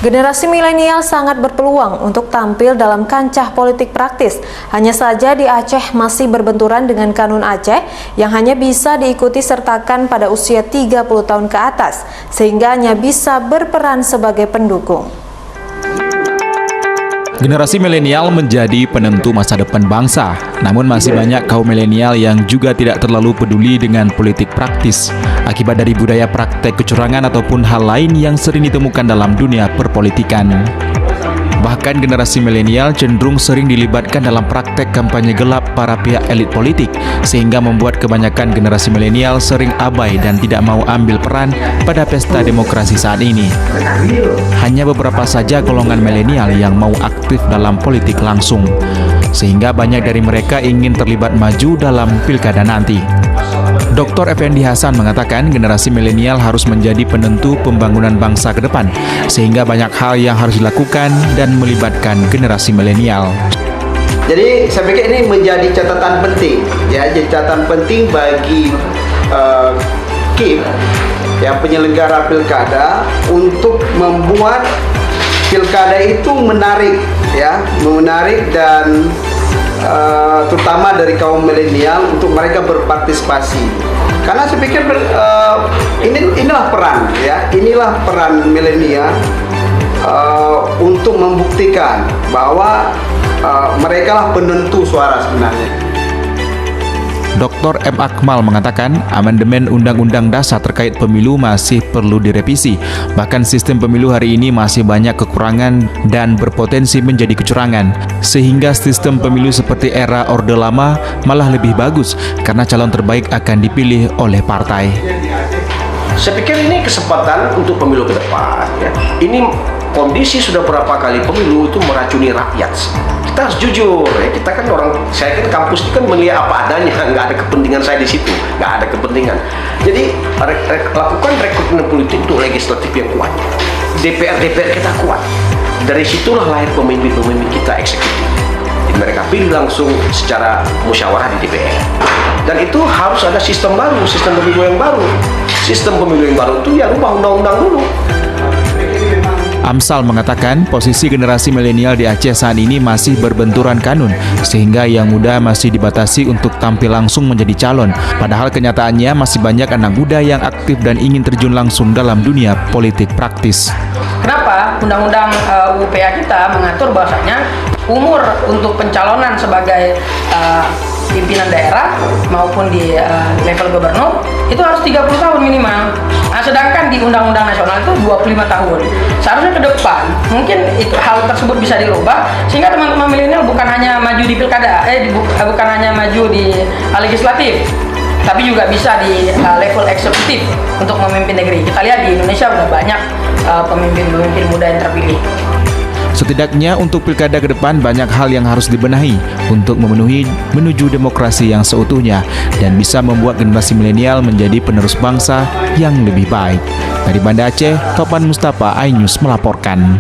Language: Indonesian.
Generasi milenial sangat berpeluang untuk tampil dalam kancah politik praktis. Hanya saja di Aceh masih berbenturan dengan Kanun Aceh yang hanya bisa diikuti sertakan pada usia 30 tahun ke atas, sehingga hanya bisa berperan sebagai pendukung. Generasi milenial menjadi penentu masa depan bangsa, namun masih banyak kaum milenial yang juga tidak terlalu peduli dengan politik praktis akibat dari budaya praktek kecurangan ataupun hal lain yang sering ditemukan dalam dunia perpolitikan. Bahkan generasi milenial cenderung sering dilibatkan dalam praktek kampanye gelap para pihak elit politik, sehingga membuat kebanyakan generasi milenial sering abai dan tidak mau ambil peran pada pesta demokrasi saat ini. Hanya beberapa saja golongan milenial yang mau aktif dalam politik langsung, sehingga banyak dari mereka ingin terlibat maju dalam pilkada nanti. Dr. Effendi Hasan mengatakan generasi milenial harus menjadi penentu pembangunan bangsa ke depan, sehingga banyak hal yang harus dilakukan dan melibatkan generasi milenial. Jadi saya pikir ini menjadi catatan penting, ya, jadi catatan penting bagi KIP, ya, penyelenggara pilkada, untuk membuat pilkada itu menarik, ya, menarik dan terutama dari kaum milenial untuk mereka berpartisipasi. Karena saya pikir inilah peran, ya, inilah peran milenial untuk membuktikan bahwa mereka lah penentu suara sebenarnya. Dr. M. Akmal mengatakan amandemen Undang-Undang Dasar terkait pemilu masih perlu direvisi. Bahkan sistem pemilu hari ini masih banyak kekurangan dan berpotensi menjadi kecurangan. Sehingga sistem pemilu seperti era Orde Lama malah lebih bagus karena calon terbaik akan dipilih oleh partai. Saya pikir ini kesempatan untuk pemilu ke depan, ya. Ini kondisi sudah berapa kali pemilu itu meracuni rakyat. Kita harus jujur, ya. Kita kan saya kan kampus ini kan melihat apa adanya, nggak ada kepentingan saya di situ, nggak ada kepentingan. Jadi lakukan rekrutmen politik untuk legislatif yang kuat, DPR kita kuat. Dari situlah lahir pemimpin-pemimpin kita eksekutif. Jadi mereka pilih langsung secara musyawarah di DPR. Dan itu harus ada sistem baru, sistem pemilu yang baru. Sistem pemilu yang baru itu ya rubah undang-undang dulu. Amsal mengatakan posisi generasi milenial di Aceh saat ini masih berbenturan kanun, sehingga yang muda masih dibatasi untuk tampil langsung menjadi calon. Padahal kenyataannya masih banyak anak muda yang aktif dan ingin terjun langsung dalam dunia politik praktis. Kenapa Undang-Undang UPA kita mengatur bahwasanya umur untuk pencalonan sebagai pimpinan daerah maupun di level gubernur itu harus 30 tahun minimal. Nah, sedangkan di Undang-Undang Nasional itu 25 tahun. Seharusnya ke depan mungkin itu hal tersebut bisa dirubah sehingga teman-teman milenial bukan hanya maju di pilkada, bukan hanya maju di legislatif, tapi juga bisa di level eksekutif untuk memimpin negeri. Kita lihat di Indonesia udah banyak pemimpin-pemimpin muda yang terpilih. Setidaknya untuk pilkada ke depan banyak hal yang harus dibenahi untuk menuju demokrasi yang seutuhnya dan bisa membuat generasi milenial menjadi penerus bangsa yang lebih baik. Dari Banda Aceh, Topan Mustafa, iNews melaporkan.